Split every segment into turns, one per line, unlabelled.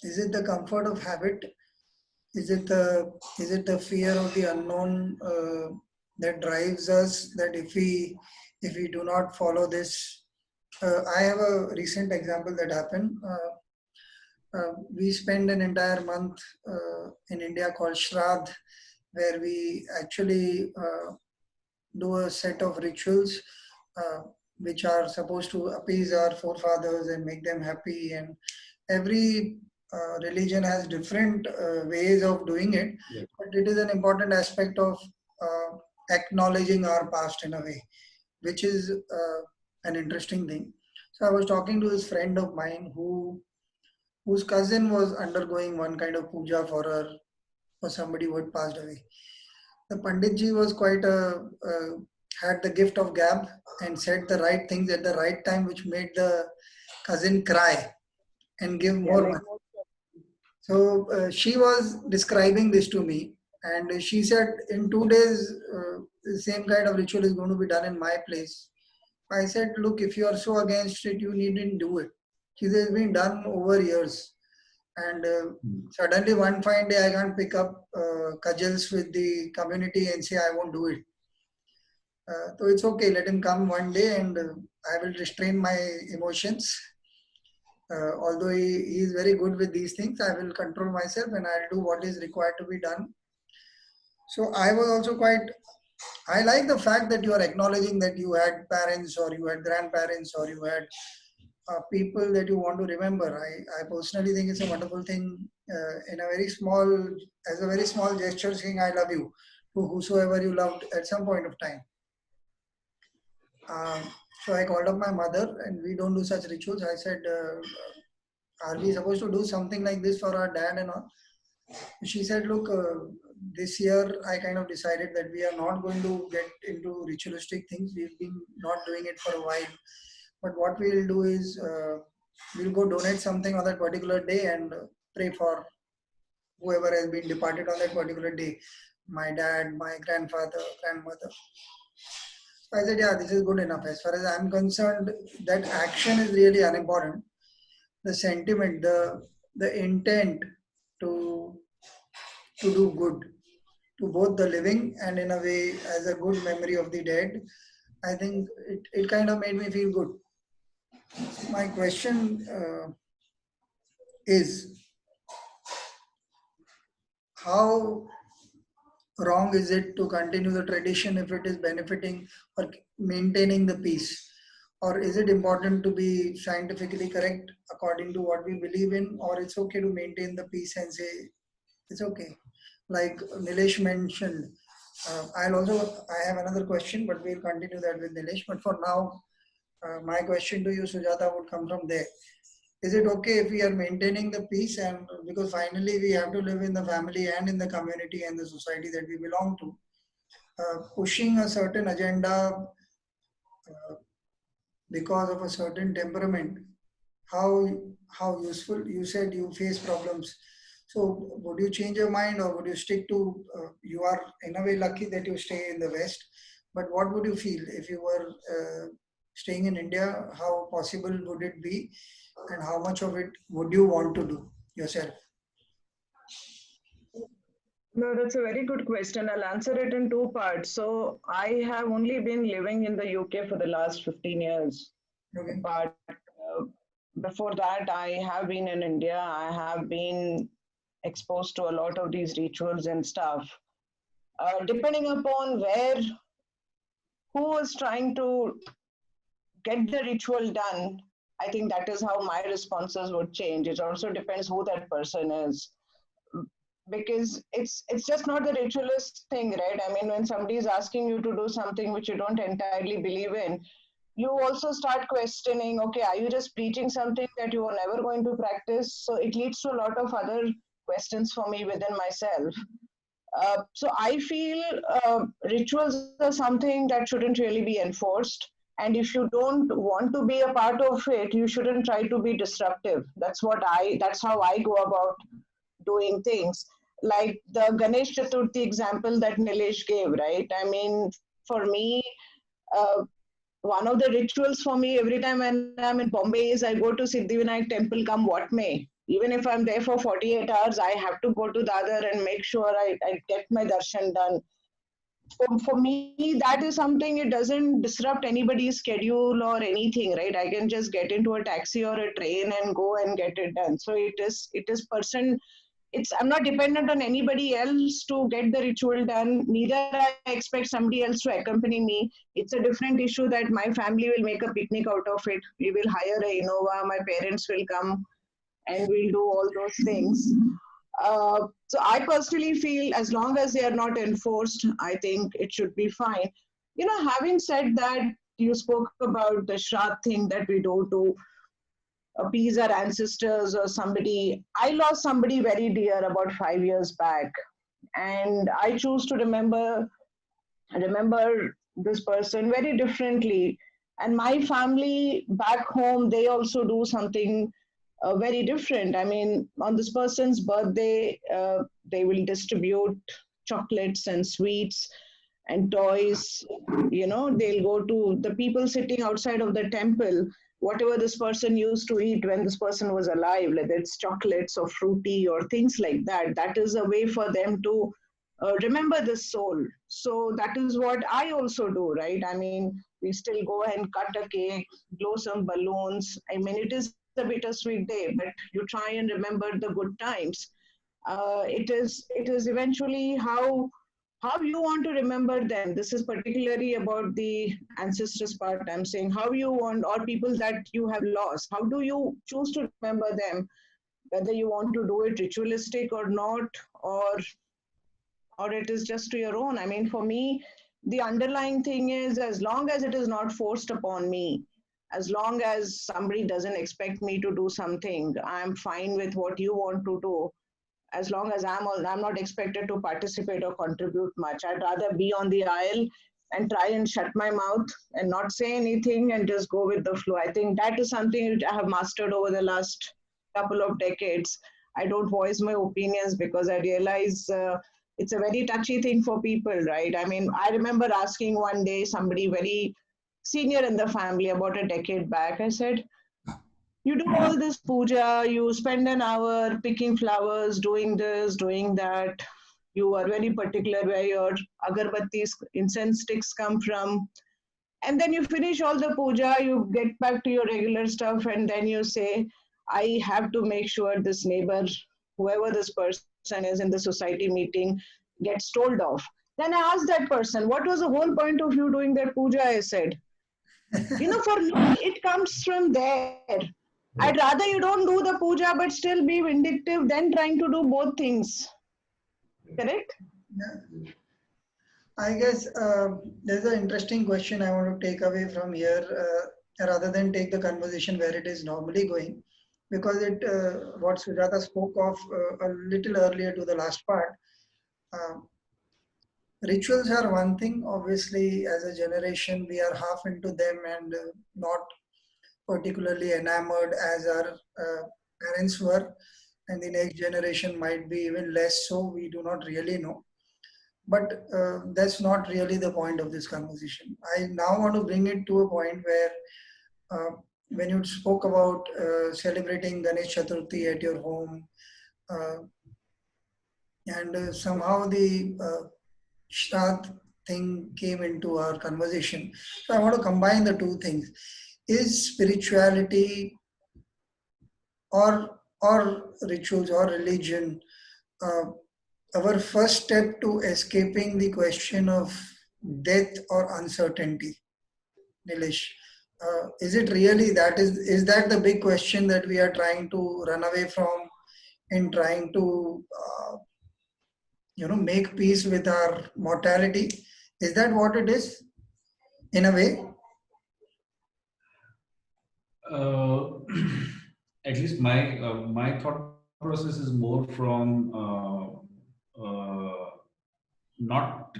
Is it the comfort of habit? Is it the fear of the unknown that drives us? That if we do not follow this, I have a recent example that happened. We spend an entire month in India called Shraddh, where we actually do a set of rituals uh, which are supposed to appease our forefathers and make them happy. And every religion has different ways of doing it, but it is an important aspect of acknowledging our past in a way, which is an interesting thing. So I was talking to this friend of mine whose cousin was undergoing one kind of puja for somebody who had passed away. The Panditji was quite had the gift of gab and said the right things at the right time, which made the cousin cry and give
Yeah,
more
like
money. So she was describing this to me, and she said, in 2 days, the same kind of ritual is going to be done in my place. I said, look, if you are so against it, you needn't do it. She said, it's been done over years. And suddenly, one fine day, I can't pick up cudgels with the community and say, I won't do it. So it's okay, let him come one day and I will restrain my emotions. Although he is very good with these things, I will control myself and I'll do what is required to be done. So I was also quite, I like the fact that you are acknowledging that you had parents or you had grandparents or you had people that you want to remember. I personally think it's a wonderful thing in a very small, as a very small gesture saying, I love you to whosoever you loved at some point of time. Um, so I called up my mother, and we don't do such rituals. I said, "Are we supposed to do something like this for our dad and all?" She said, "Look, this year I kind of decided that we are not going to get into ritualistic things. We've been not doing it for a while, but what we'll do is we'll go donate something on that particular day and pray for whoever has been departed on that particular day. My dad, my grandfather, grandmother." I said, yeah, this is good enough. As far as I'm concerned, that action is really unimportant. The sentiment, the intent to to do good to both the living and in a way as a good memory of the dead, I think it kind of made me feel good. My question is how wrong is it to continue the tradition if it is benefiting or maintaining the peace? Or is it important to be scientifically correct according to what we believe in, or it's okay to maintain the peace and say it's okay? Like Nilesh mentioned, I have another question, but we'll continue that with Nilesh. But for now, my question to you, Sujata, would come from there. Is it okay if we are maintaining the peace, and because finally we have to live in the family and in the community and the society that we belong to, pushing a certain agenda because of a certain temperament, how how useful? You said you face problems, so would you change your mind or would you stick to you are in a way lucky that you stay in the west, but what would you feel if you were staying in India? How possible would it be, and how much of it would you want to do yourself?
no, that's a very good question. I'll answer it in two parts. So I have only been living in the UK for the last 15 years.
Okay.
But before that, I have been in India. I have been exposed to a lot of these rituals and stuff. Depending upon where, who is trying to get the ritual done, I think that is how my responses would change. It also depends who that person is, because it's just not the ritualist thing, right? I mean, when somebody is asking you to do something which you don't entirely believe in, you also start questioning, okay, are you just preaching something that you are never going to practice? So it leads to a lot of other questions for me within myself. So I feel rituals are something that shouldn't really be enforced. And if you don't want to be a part of it, you shouldn't try to be disruptive. That's how I go about doing things. Like the Ganesh Chaturthi example that Nilesh gave, right? I mean, for me, uh, one of the rituals for me every time when I'm in Bombay is I go to Siddhivinayak temple come what may. Even if I'm there for 48 hours, I have to go to Dadar and make sure I get my darshan done. For me, that is something, it doesn't disrupt anybody's schedule or anything, right? I can just get into a taxi or a train and go and get it done. So it is person, it's, I'm not dependent on anybody else to get the ritual done. Neither I expect somebody else to accompany me. It's a different issue that my family will make a picnic out of it. We will hire a Innova, my parents will come and we'll do all those things. So I personally feel as long as they are not enforced, I think it should be fine. Having said that, you spoke about the Shraddh thing that we do to appease our ancestors or somebody. I lost somebody very dear about 5 years back, and I choose to remember this person very differently. And my family back home, they also do something very different. I mean, on this person's birthday, they will distribute chocolates and sweets and toys. They'll go to the people sitting outside of the temple, whatever this person used to eat when this person was alive, whether it's chocolates or fruity or things like that. That is a way for them to remember the soul. So that is what I also do, right? I mean, we still go and cut a cake, blow some balloons. I mean, it is a bittersweet day, but you try and remember the good times. It is eventually how you want to remember them. This is particularly about the ancestors part. I'm saying how you want, or people that you have lost. How do you choose to remember them? Whether you want to do it ritualistic or not, or it is just to your own. I mean, for me, the underlying thing is, as long as it is not forced upon me, as long as somebody doesn't expect me to do something, I'm fine with what you want to do. As long as I'm not expected to participate or contribute much. I'd rather be on the aisle and try and shut my mouth and not say anything and just go with the flow. I think that is something which I have mastered over the last couple of decades. I don't voice my opinions because I realize it's a very touchy thing for people, right? I mean, I remember asking one day somebody very senior in the family about a decade back. I said, you do all this puja, you spend an hour picking flowers, doing this, doing that. You are very particular where your agarbattis, incense sticks come from. And then you finish all the puja, you get back to your regular stuff, and then you say, I have to make sure this neighbor, whoever this person is in the society meeting, gets told off. Then I asked that person, what was the whole point of you doing that puja? I said, for me, it comes from there. I'd rather you don't do the puja but still be vindictive than trying to do both things. Correct?
Yeah. I guess there's an interesting question I want to take away from here, rather than take the conversation where it is normally going, because what Sujata spoke of a little earlier to the last part. Uh, Rituals are one thing. Obviously, as a generation, we are half into them and not particularly enamored as our parents were, and the next generation might be even less so. We do not really know. But that's not really the point of this conversation. I now want to bring it to a point where, uh, when you spoke about celebrating Ganesh Chaturthi at your home, uh, and somehow the Shraddh thing came into our conversation. So I want to combine the two things. Is spirituality or rituals or religion uh, our first step to escaping the question of death or uncertainty, Nilesh? Is it really that? Is that the big question that we are trying to run away from in trying to make peace with our mortality? Is that what it is in a way?
Uh, at least my thought process is more from not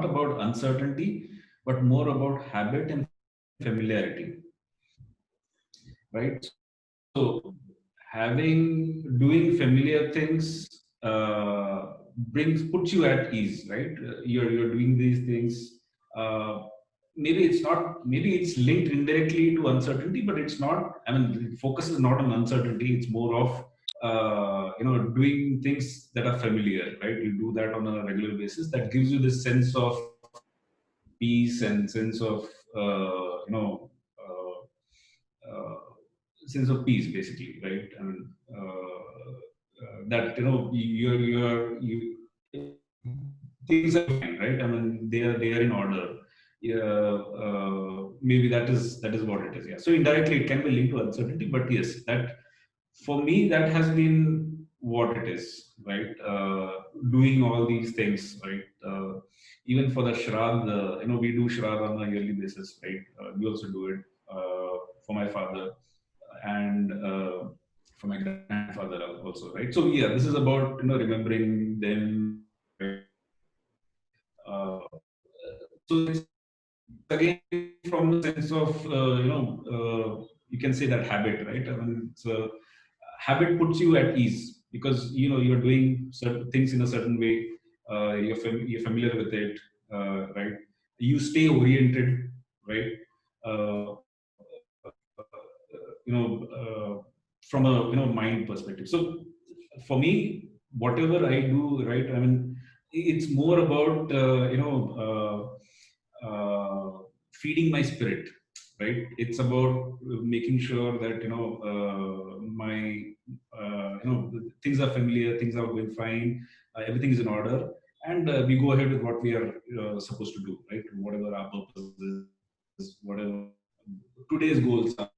about uncertainty, but more about habit and familiarity, right? So doing familiar things puts you at ease, right? You're doing these things. Uh, maybe it's linked indirectly to uncertainty, but it's not. I mean, the focus is not on uncertainty. It's more of doing things that are familiar, right? You do that on a regular basis. That gives you this sense of peace and sense of sense of peace, basically, right? I mean, that you things are fine, right? I mean, they are in order. Yeah, maybe that is what it is. Yeah. So indirectly, it can be linked to uncertainty, but yes, that for me that has been what it is, right? Doing all these things, right? Even for the Shraddh, we do Shraddh on a yearly basis, right? We also do it for my father and for my grandfather also, right? So yeah, this is about remembering them. Right? So it's again from a sense of you can say that habit, right? I mean, so habit puts you at ease because you're doing certain things in a certain way. You're familiar with it, right? You stay oriented, right? Uh, from a mind perspective. So for me, whatever I do, right? I mean, it's more about feeding my spirit, right? It's about making sure that my things are familiar, things are going fine, everything is in order, and we go ahead with what we are supposed to do, right? Whatever our purpose is, whatever today's goals are,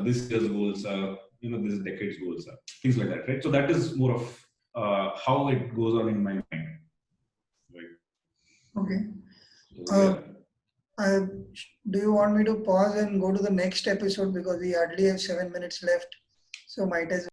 this year's goals are, this decade's goals are, things like that, right? So that is more of how it goes on in my mind, right?
Okay.
So, yeah.
I, do you want me to pause and go to the next episode because we hardly have 7 minutes left? So might as